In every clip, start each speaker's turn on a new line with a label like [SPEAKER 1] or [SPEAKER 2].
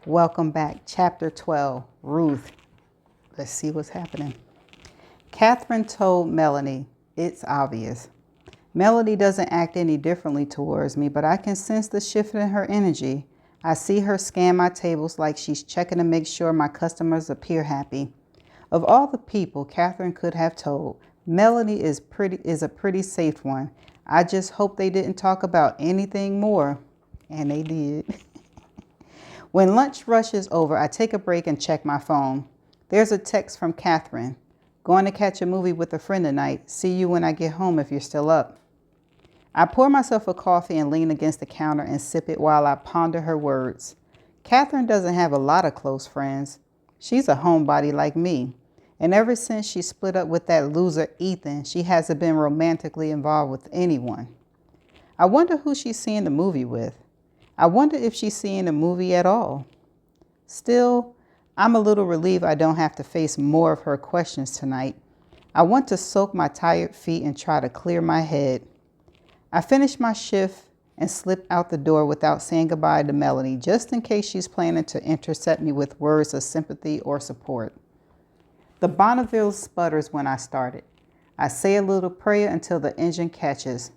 [SPEAKER 1] Welcome back. Chapter 12, Ruth. Let's see what's happening. Catherine told Melanie, "It's obvious." Melanie doesn't act any differently towards me, but I can sense the shift in her energy. I see her scan my tables like she's checking to make sure my customers appear happy. Of all the people Catherine could have told, Melanie is a pretty safe one. I just hope they didn't talk about anything more. And they did. When lunch rushes over, I take a break and check my phone. There's a text from Catherine. "Going to catch a movie with a friend tonight. See you when I get home if you're still up." I pour myself a coffee and lean against the counter and sip it while I ponder her words. Catherine doesn't have a lot of close friends. She's a homebody like me. And ever since she split up with that loser Ethan, she hasn't been romantically involved with anyone. I wonder who she's seeing the movie with. I wonder if she's seeing the movie at all. Still, I'm a little relieved I don't have to face more of her questions tonight. I want to soak my tired feet and try to clear my head. I finish my shift and slip out the door without saying goodbye to Melanie, just in case she's planning to intercept me with words of sympathy or support. The Bonneville sputters when I start it. I say a little prayer until the engine catches.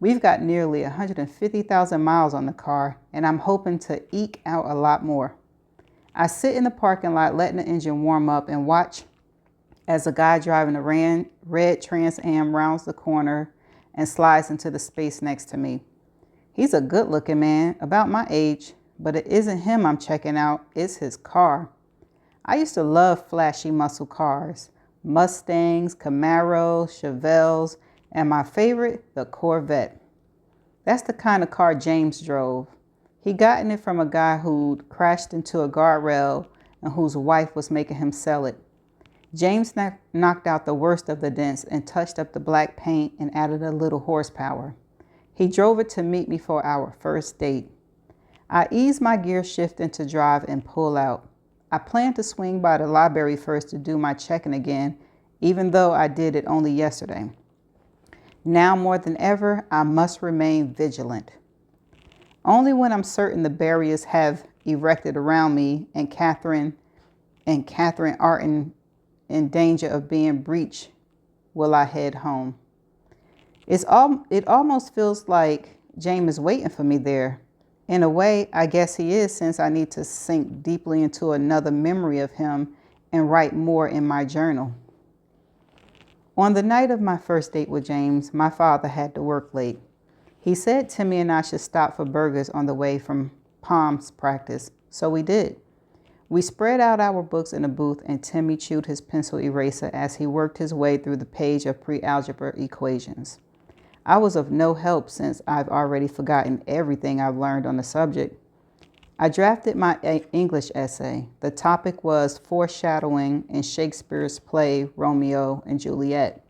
[SPEAKER 1] We've got nearly 150,000 miles on the car, and I'm hoping to eke out a lot more. I sit in the parking lot letting the engine warm up and watch as a guy driving a red Trans Am rounds the corner and slides into the space next to me. He's a good-looking man, about my age, but it isn't him I'm checking out, it's his car. I used to love flashy muscle cars, Mustangs, Camaros, Chevelles, and my favorite, the Corvette. That's the kind of car James drove. He got in it from a guy who'd crashed into a guardrail and whose wife was making him sell it. James knocked out the worst of the dents and touched up the black paint and added a little horsepower. He drove it to meet me for our first date. I ease my gear shift into drive and pull out. I plan to swing by the library first to do my checking again, even though I did it only yesterday. Now more than ever, I must remain vigilant. Only when I'm certain the barriers have erected around me and Catherine aren't in danger of being breached will I head home. It almost feels like James is waiting for me there. In a way, I guess he is, since I need to sink deeply into another memory of him and write more in my journal. On the night of my first date with James, my father had to work late. He said Timmy and I should stop for burgers on the way from Palms practice, so we did. We spread out our books in a booth and Timmy chewed his pencil eraser as he worked his way through the page of pre-algebra equations. I was of no help since I've already forgotten everything I've learned on the subject. I drafted my English essay. The topic was foreshadowing in Shakespeare's play Romeo and Juliet.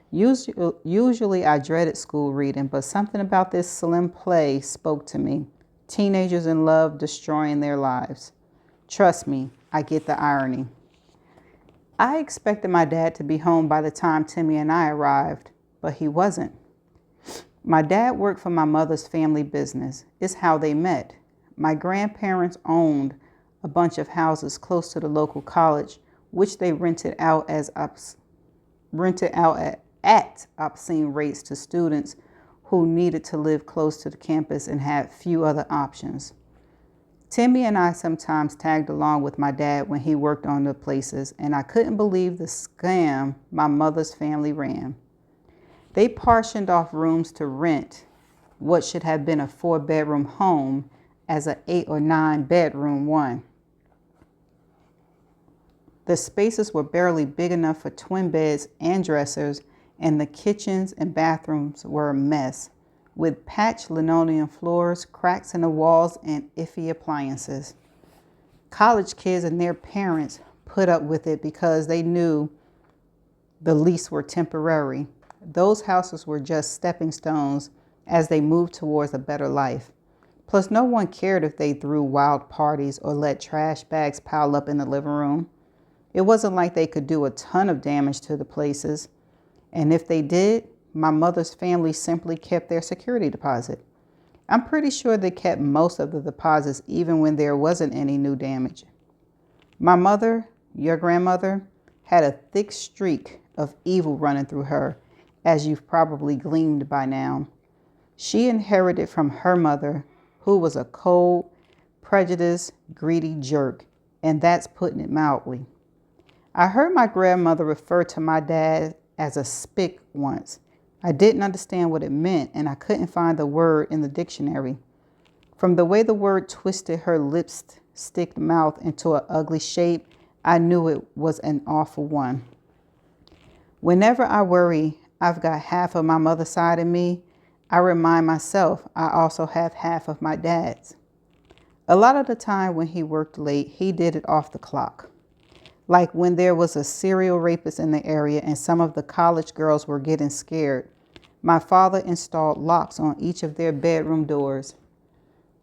[SPEAKER 1] Usually I dreaded school reading, but something about this slim play spoke to me. Teenagers in love destroying their lives. Trust me, I get the irony. I expected my dad to be home by the time Timmy and I arrived, but he wasn't. My dad worked for my mother's family business. It's how they met. My grandparents owned a bunch of houses close to the local college, which they rented out at obscene rates to students who needed to live close to the campus and had few other options. Timmy and I sometimes tagged along with my dad when he worked on the places, and I couldn't believe the scam my mother's family ran. They portioned off rooms to rent what should have been a 4-bedroom home as an 8 or 9 bedroom one. The spaces were barely big enough for twin beds and dressers, and the kitchens and bathrooms were a mess, with patched linoleum floors, cracks in the walls, and iffy appliances. College kids and their parents put up with it because they knew the lease were temporary. Those houses were just stepping stones as they moved towards a better life. Plus, no one cared if they threw wild parties or let trash bags pile up in the living room. It wasn't like they could do a ton of damage to the places. And if they did, my mother's family simply kept their security deposit. I'm pretty sure they kept most of the deposits even when there wasn't any new damage. My mother, your grandmother, had a thick streak of evil running through her, as you've probably gleaned by now. She inherited from her mother, who was a cold, prejudiced, greedy jerk, and that's putting it mildly. I heard my grandmother refer to my dad as a spick once. I didn't understand what it meant, and I couldn't find the word in the dictionary. From the way the word twisted her lipstick mouth into an ugly shape, I knew it was an awful one. Whenever I worry I've got half of my mother's side in me, I remind myself I also have half of my dad's. A lot of the time when he worked late, he did it off the clock. Like when there was a serial rapist in the area and some of the college girls were getting scared, my father installed locks on each of their bedroom doors.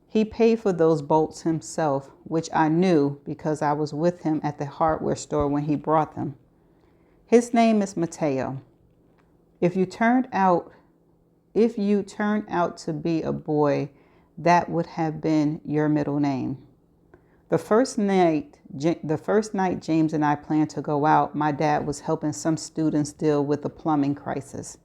[SPEAKER 1] He paid for those bolts himself, which I knew because I was with him at the hardware store when he brought them. His name is Mateo. If you turned out to be a boy, that would have been your middle name. The first night James and I planned to go out, my dad was helping some students deal with a plumbing crisis.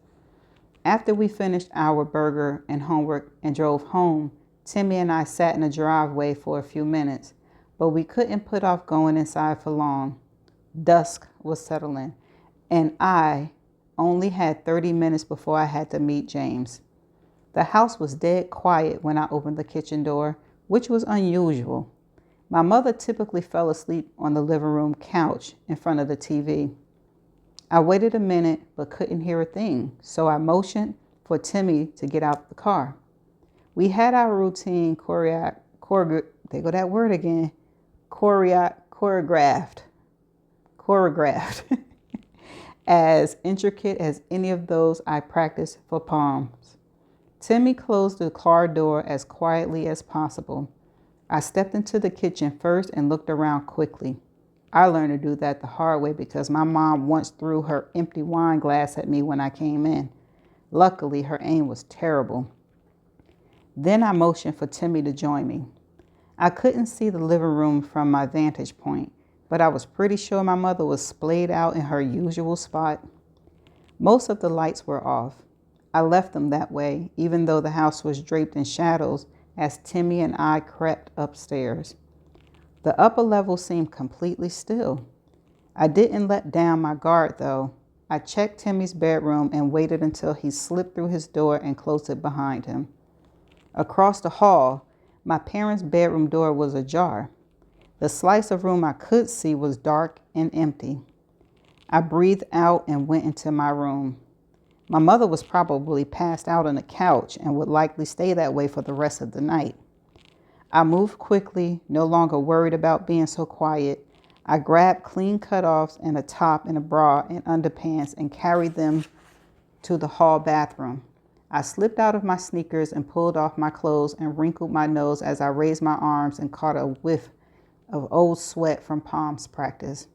[SPEAKER 1] After we finished our burger and homework and drove home, Timmy and I sat in the driveway for a few minutes, but we couldn't put off going inside for long. Dusk was settling, and I only had 30 minutes before I had to meet James. The house was dead quiet when I opened the kitchen door, which was unusual. My mother typically fell asleep on the living room couch in front of the TV. I waited a minute but couldn't hear a thing, so I motioned for Timmy to get out the car. We had our routine choreographed as intricate as any of those I practiced for palms. Timmy closed the car door as quietly as possible. I stepped into the kitchen first and looked around quickly. I learned to do that the hard way because my mom once threw her empty wine glass at me when I came in. Luckily, her aim was terrible. Then I motioned for Timmy to join me. I couldn't see the living room from my vantage point, but I was pretty sure my mother was splayed out in her usual spot. Most of the lights were off. I left them that way, even though the house was draped in shadows, as Timmy and I crept upstairs. The upper level seemed completely still. I didn't let down my guard, though. I checked Timmy's bedroom and waited until he slipped through his door and closed it behind him. Across the hall, my parents' bedroom door was ajar. The slice of room I could see was dark and empty. I breathed out and went into my room. My mother was probably passed out on the couch and would likely stay that way for the rest of the night. I moved quickly, no longer worried about being so quiet. I grabbed clean cutoffs and a top and a bra and underpants and carried them to the hall bathroom. I slipped out of my sneakers and pulled off my clothes and wrinkled my nose as I raised my arms and caught a whiff of old sweat from palms practice.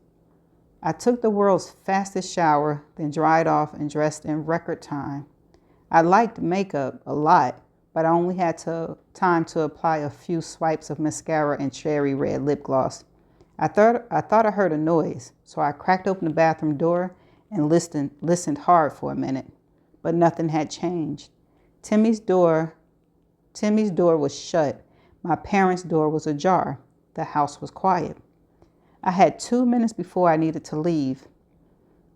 [SPEAKER 1] I took the world's fastest shower, then dried off and dressed in record time. I liked makeup a lot, but I only had time to apply a few swipes of mascara and cherry red lip gloss. I thought I heard a noise, so I cracked open the bathroom door and listened hard for a minute, but nothing had changed. Timmy's door was shut. My parents' door was ajar. The house was quiet. I had 2 minutes before I needed to leave.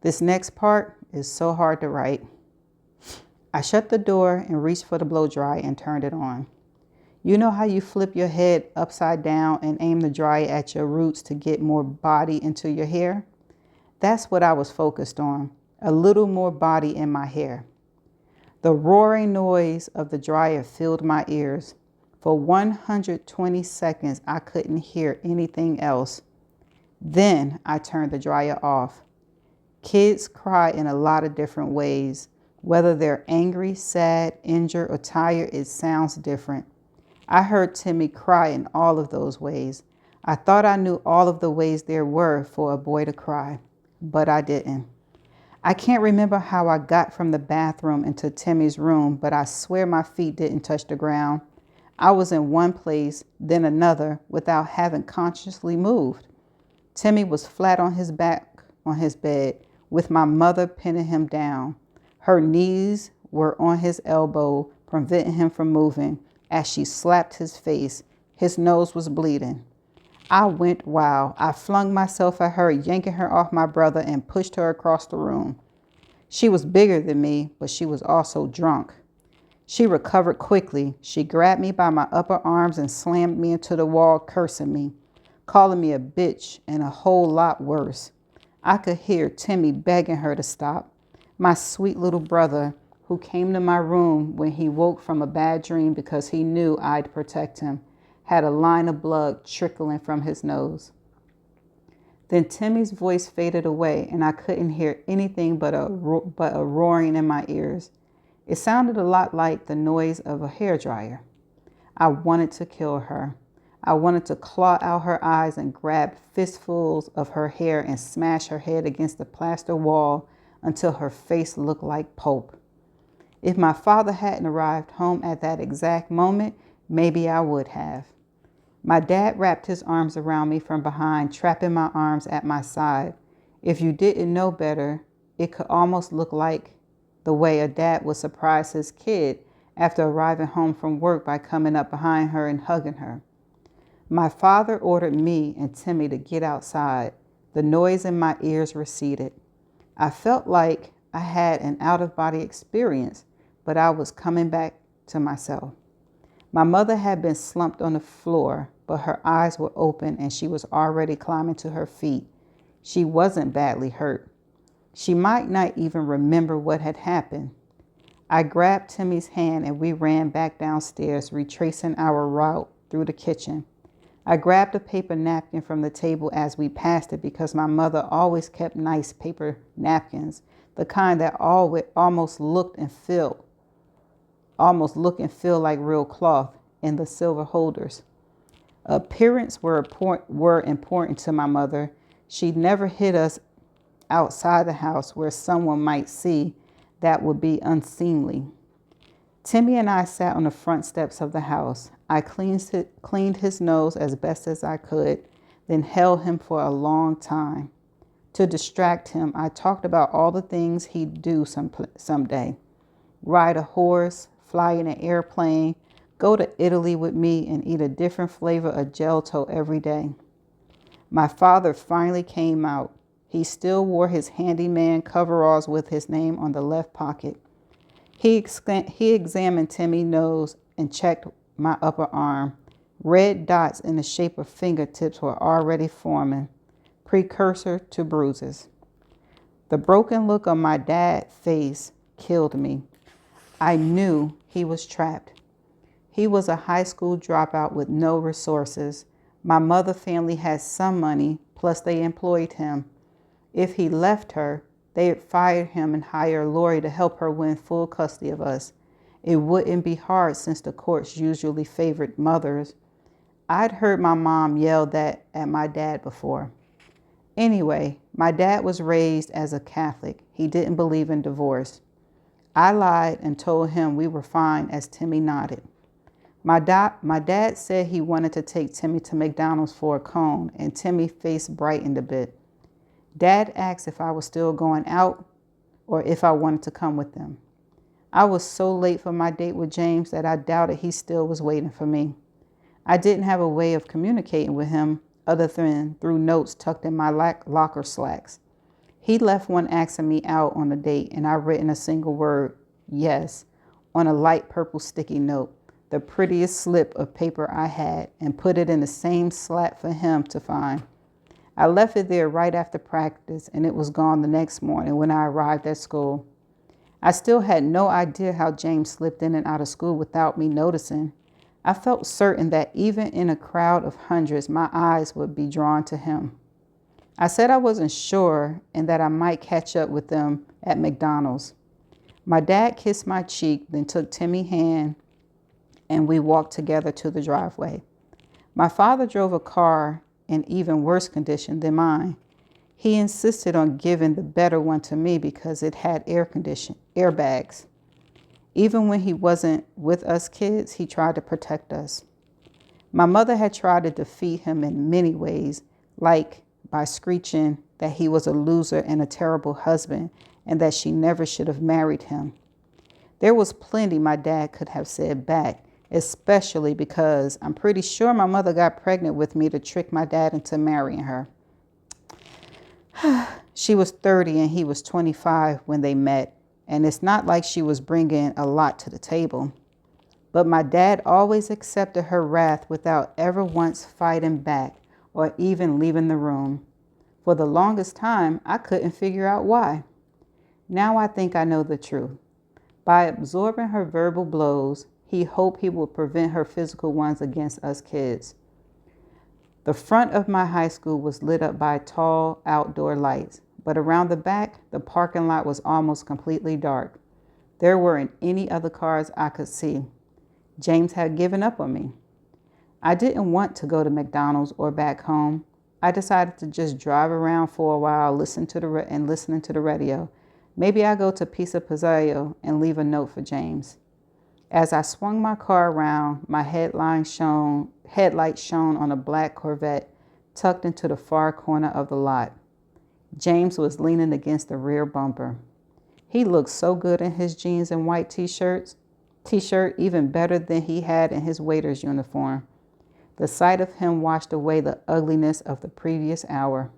[SPEAKER 1] This next part is so hard to write. I shut the door and reached for the blow dry and turned it on. You know how you flip your head upside down and aim the dryer at your roots to get more body into your hair? That's what I was focused on, a little more body in my hair. The roaring noise of the dryer filled my ears. For 120 seconds, I couldn't hear anything else. Then I turned the dryer off. Kids cry in a lot of different ways. Whether they're angry, sad, injured, or tired, it sounds different. I heard Timmy cry in all of those ways. I thought I knew all of the ways there were for a boy to cry, but I didn't. I can't remember how I got from the bathroom into Timmy's room, but I swear my feet didn't touch the ground. I was in one place, then another, without having consciously moved. Timmy was flat on his back on his bed, with my mother pinning him down. Her knees were on his elbow, preventing him from moving. As she slapped his face, his nose was bleeding. I went wild. I flung myself at her, yanking her off my brother, and pushed her across the room. She was bigger than me, but she was also drunk. She recovered quickly. She grabbed me by my upper arms and slammed me into the wall, cursing me, calling me a bitch, and a whole lot worse. I could hear Timmy begging her to stop. My sweet little brother, who came to my room when he woke from a bad dream because he knew I'd protect him, had a line of blood trickling from his nose. Then Timmy's voice faded away, and I couldn't hear anything but a roaring in my ears. It sounded a lot like the noise of a hairdryer. I wanted to kill her. I wanted to claw out her eyes and grab fistfuls of her hair and smash her head against the plaster wall until her face looked like pulp. If my father hadn't arrived home at that exact moment, maybe I would have. My dad wrapped his arms around me from behind, trapping my arms at my side. If you didn't know better, it could almost look like the way a dad would surprise his kid after arriving home from work by coming up behind her and hugging her. My father ordered me and Timmy to get outside. The noise in my ears receded. I felt like I had an out-of-body experience, but I was coming back to myself. My mother had been slumped on the floor, but her eyes were open and she was already climbing to her feet. She wasn't badly hurt. She might not even remember what had happened. I grabbed Timmy's hand and we ran back downstairs, retracing our route through the kitchen. I grabbed a paper napkin from the table as we passed it because my mother always kept nice paper napkins, the kind that almost look and feel like real cloth, in the silver holders. Appearance were important to my mother. She never hid us outside the house where someone might see. That would be unseemly. Timmy and I sat on the front steps of the house. I cleaned his nose as best as I could, then held him for a long time. To distract him, I talked about all the things he'd do someday. Ride a horse, fly in an airplane, go to Italy with me, and eat a different flavor of gelato every day. My father finally came out. He still wore his handyman coveralls with his name on the left pocket. He examined Timmy's nose and checked my upper arm. Red dots in the shape of fingertips were already forming, precursor to bruises. The broken look on my dad's face killed me. I knew he was trapped. He was a high school dropout with no resources. My mother's family had some money, plus they employed him. If he left her, they'd fire him and hire Lori to help her win full custody of us. It wouldn't be hard since the courts usually favored mothers. I'd heard my mom yell that at my dad before. Anyway, my dad was raised as a Catholic. He didn't believe in divorce. I lied and told him we were fine as Timmy nodded. My dad said he wanted to take Timmy to McDonald's for a cone, and Timmy's face brightened a bit. Dad asked if I was still going out or if I wanted to come with them. I was so late for my date with James that I doubted he still was waiting for me. I didn't have a way of communicating with him other than through notes tucked in my locker slacks. He left one asking me out on a date, and I written a single word, yes, on a light purple sticky note, the prettiest slip of paper I had, and put it in the same slat for him to find. I left it there right after practice, and it was gone the next morning when I arrived at school. I still had no idea how James slipped in and out of school without me noticing. I felt certain that even in a crowd of hundreds, my eyes would be drawn to him. I said I wasn't sure and that I might catch up with them at McDonald's. My dad kissed my cheek, then took Timmy's hand, and we walked together to the driveway. My father drove a car in even worse condition than mine. He insisted on giving the better one to me because it had airbags. Even when he wasn't with us kids, he tried to protect us. My mother had tried to defeat him in many ways, like by screeching that he was a loser and a terrible husband and that she never should have married him. There was plenty my dad could have said back, especially because I'm pretty sure my mother got pregnant with me to trick my dad into marrying her. She was 30 and he was 25 when they met, and it's not like she was bringing a lot to the table. But my dad always accepted her wrath without ever once fighting back or even leaving the room. For the longest time, I couldn't figure out why. Now I think I know the truth. By absorbing her verbal blows, he hoped he would prevent her physical ones against us kids. The front of my high school was lit up by tall outdoor lights, but around the back, the parking lot was almost completely dark. There weren't any other cars I could see. James had given up on me. I didn't want to go to McDonald's or back home. I decided to just drive around for a while, listening to the radio. Maybe I'll go to Pizza Pizzaio and leave a note for James. As I swung my car around, my headlights shone on a black Corvette tucked into the far corner of the lot. James was leaning against the rear bumper. He looked so good in his jeans and white t-shirt, even better than he had in his waiter's uniform. The sight of him washed away the ugliness of the previous hour.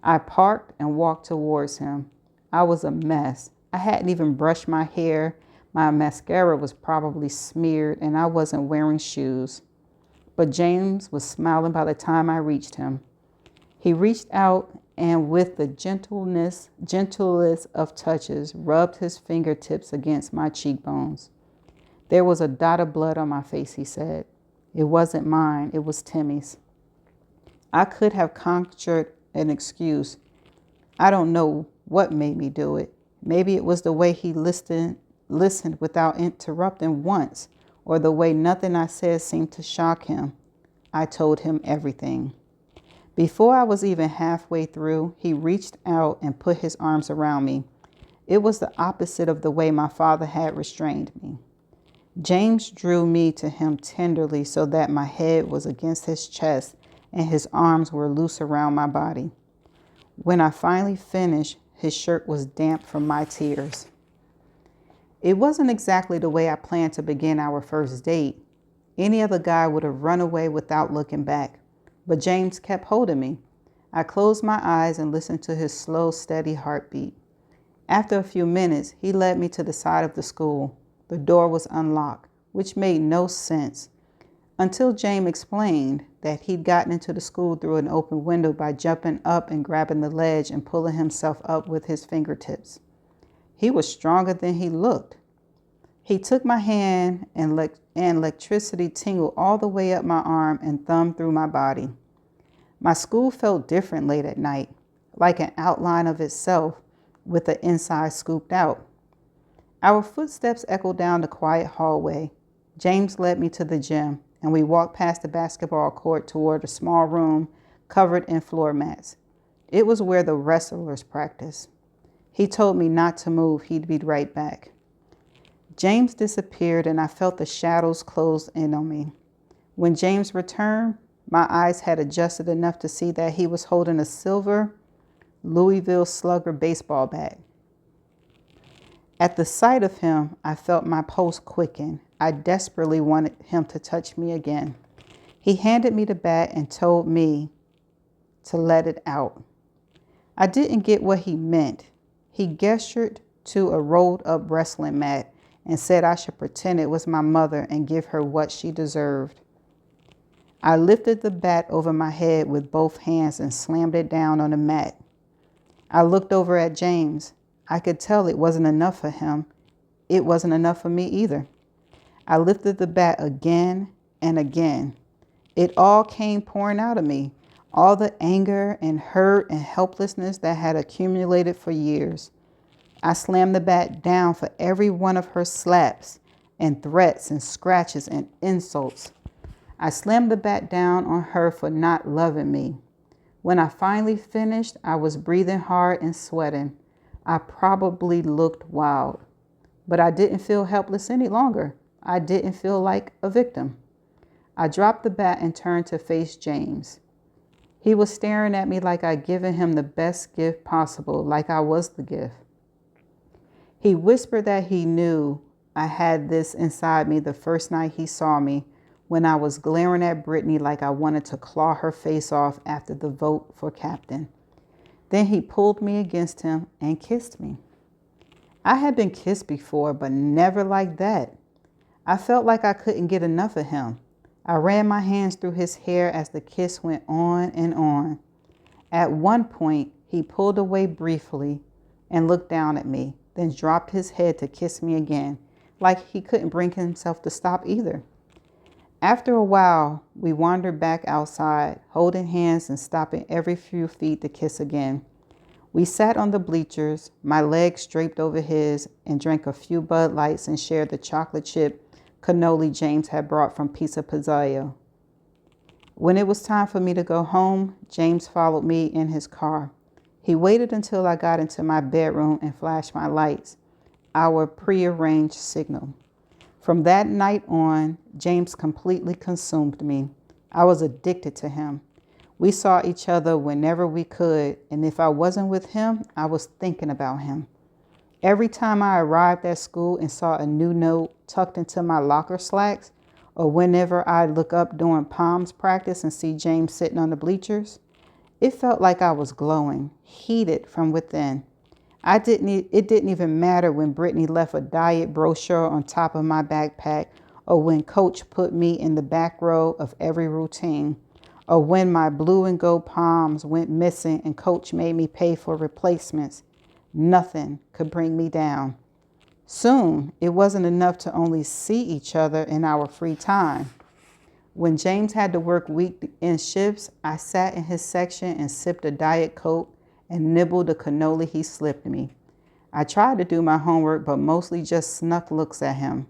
[SPEAKER 1] I parked and walked towards him. I was a mess. I hadn't even brushed my hair. My mascara was probably smeared, and I wasn't wearing shoes. But James was smiling by the time I reached him. He reached out and with the gentlest of touches, rubbed his fingertips against my cheekbones. There was a dot of blood on my face, he said. It wasn't mine, it was Timmy's. I could have conjured an excuse. I don't know what made me do it. Maybe it was the way he listened without interrupting once, or the way nothing I said seemed to shock him. I told him everything. Before I was even halfway through, he reached out and put his arms around me. It was the opposite of the way my father had restrained me. James drew me to him tenderly so that my head was against his chest and his arms were loose around my body. When I finally finished, his shirt was damp from my tears. It wasn't exactly the way I planned to begin our first date. Any other guy would have run away without looking back, but James kept holding me. I closed my eyes and listened to his slow, steady heartbeat. After a few minutes, he led me to the side of the school. The door was unlocked, which made no sense, until James explained that he'd gotten into the school through an open window by jumping up and grabbing the ledge and pulling himself up with his fingertips. He was stronger than he looked. He took my hand and electricity tingled all the way up my arm and thumb through my body. My school felt different late at night, like an outline of itself with the inside scooped out. Our footsteps echoed down the quiet hallway. James led me to the gym, and we walked past the basketball court toward a small room covered in floor mats. It was where the wrestlers practiced. He told me not to move, he'd be right back. James disappeared, and I felt the shadows close in on me. When James returned, my eyes had adjusted enough to see that he was holding a silver Louisville Slugger baseball bat. At the sight of him, I felt my pulse quicken. I desperately wanted him to touch me again. He handed me the bat and told me to let it out. I didn't get what he meant. He gestured to a rolled up wrestling mat and said I should pretend it was my mother and give her what she deserved. I lifted the bat over my head with both hands and slammed it down on the mat. I looked over at James. I could tell it wasn't enough for him. It wasn't enough for me either. I lifted the bat again and again. It all came pouring out of me, all the anger and hurt and helplessness that had accumulated for years. I slammed the bat down for every one of her slaps and threats and scratches and insults. I slammed the bat down on her for not loving me. When I finally finished, I was breathing hard and sweating. I probably looked wild. But I didn't feel helpless any longer. I didn't feel like a victim. I dropped the bat and turned to face James. He was staring at me like I'd given him the best gift possible, like I was the gift. He whispered that he knew I had this inside me the first night he saw me, when I was glaring at Brittany like I wanted to claw her face off after the vote for captain. Then he pulled me against him and kissed me. I had been kissed before, but never like that. I felt like I couldn't get enough of him. I ran my hands through his hair as the kiss went on and on. At one point, he pulled away briefly and looked down at me, then dropped his head to kiss me again, like he couldn't bring himself to stop either. After a while, we wandered back outside, holding hands and stopping every few feet to kiss again. We sat on the bleachers, my legs draped over his, and drank a few Bud Lights and shared the chocolate chip cannoli James had brought from Pizza Pizzaio. When it was time for me to go home, James followed me in his car. He waited until I got into my bedroom and flashed my lights, our prearranged signal. From that night on, James completely consumed me. I was addicted to him. We saw each other whenever we could, and if I wasn't with him, I was thinking about him. Every time I arrived at school and saw a new note tucked into my locker slacks, or whenever I'd look up during Palms practice and see James sitting on the bleachers, it felt like I was glowing, heated from within. It didn't even matter when Brittany left a diet brochure on top of my backpack, or when Coach put me in the back row of every routine, or when my blue and gold Palms went missing and Coach made me pay for replacements. Nothing could bring me down. Soon, it wasn't enough to only see each other in our free time. When James had to work weekend shifts, I sat in his section and sipped a Diet Coke and nibbled the cannoli he slipped me. I tried to do my homework, but mostly just snuck looks at him.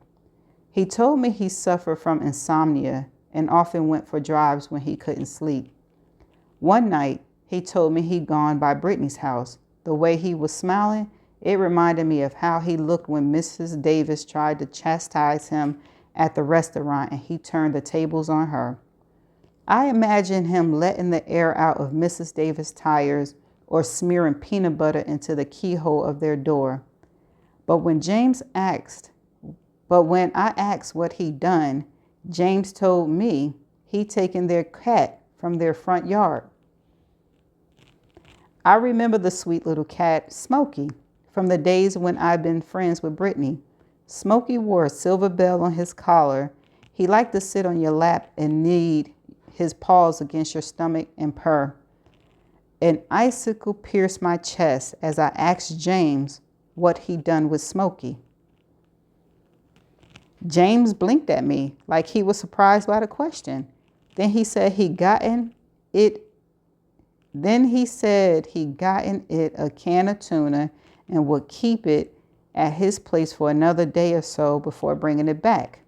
[SPEAKER 1] He told me he suffered from insomnia and often went for drives when he couldn't sleep. One night, he told me he'd gone by Brittany's house. The way he was smiling, it reminded me of how he looked when Mrs. Davis tried to chastise him at the restaurant and he turned the tables on her. I imagined him letting the air out of Mrs. Davis' tires or smearing peanut butter into the keyhole of their door. But when I asked what he'd done, James told me he'd taken their cat from their front yard. I remember the sweet little cat, Smokey, from the days when I'd been friends with Brittany. Smokey wore a silver bell on his collar. He liked to sit on your lap and knead his paws against your stomach and purr. An icicle pierced my chest as I asked James what he'd done with Smokey. James blinked at me like he was surprised by the question. Then he said he'd gotten it a can of tuna and would keep it at his place for another day or so before bringing it back.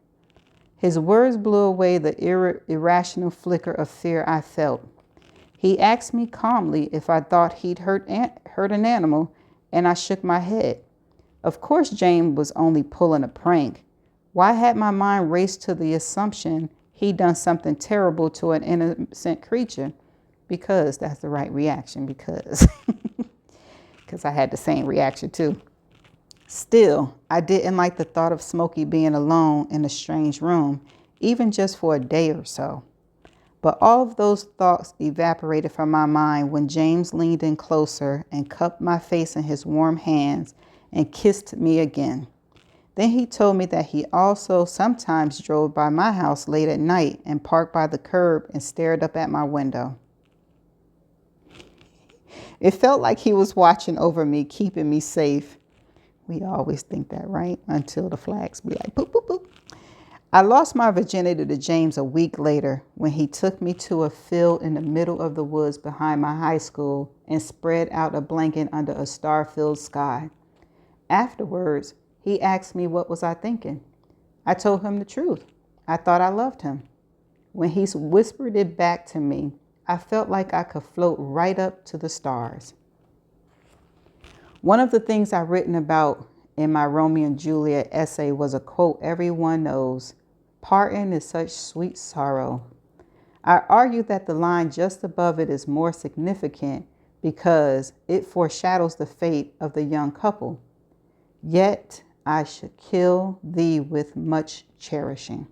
[SPEAKER 1] His words blew away the irrational flicker of fear I felt. He asked me calmly if I thought he'd hurt an animal, and I shook my head. Of course, James was only pulling a prank. Why had my mind raced to the assumption he'd done something terrible to an innocent creature? Because that's the right reaction, because I had the same reaction too. Still, I didn't like the thought of Smokey being alone in a strange room, even just for a day or so. But all of those thoughts evaporated from my mind when James leaned in closer and cupped my face in his warm hands and kissed me again. Then he told me that he also sometimes drove by my house late at night and parked by the curb and stared up at my window. It felt like he was watching over me, keeping me safe. We always think that, right? Until the flags be like, boop, boop, boop. I lost my virginity to James a week later when he took me to a field in the middle of the woods behind my high school and spread out a blanket under a star-filled sky. Afterwards, he asked me what was I thinking. I told him the truth. I thought I loved him. When he whispered it back to me, I felt like I could float right up to the stars. One of the things I've written about in my Romeo and Juliet essay was a quote everyone knows: "Parting is such sweet sorrow." I argue that the line just above it is more significant because it foreshadows the fate of the young couple. "Yet I should kill thee with much cherishing."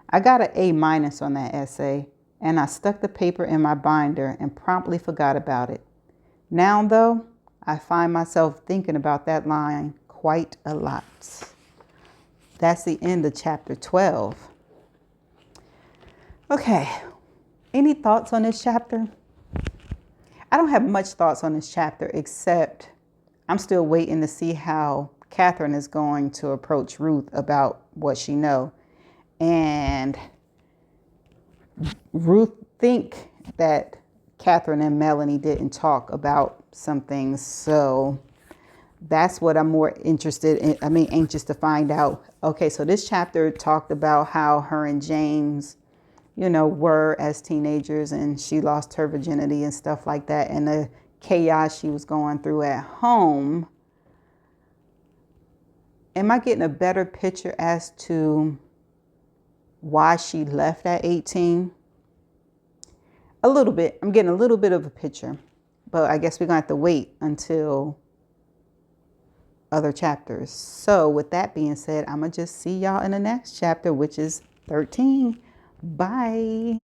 [SPEAKER 1] I got an A- on that essay, and I stuck the paper in my binder and promptly forgot about it. Now, though, I find myself thinking about that line quite a lot. That's the end of chapter 12. Okay, any thoughts on this chapter? I don't have much thoughts on this chapter, except I'm still waiting to see how Catherine is going to approach Ruth about what she knows. And Ruth think that Catherine and Melanie didn't talk about some things. So that's what I'm more interested in. Anxious to find out. Okay, so this chapter talked about how her and James, were as teenagers, and she lost her virginity and stuff like that, and the chaos she was going through at home. Am I getting a better picture as to why she left at 18? A little bit. I'm getting a little bit of a picture, but I guess we're going to have to wait until other chapters. So with that being said, I'm going to just see y'all in the next chapter, which is 13. Bye.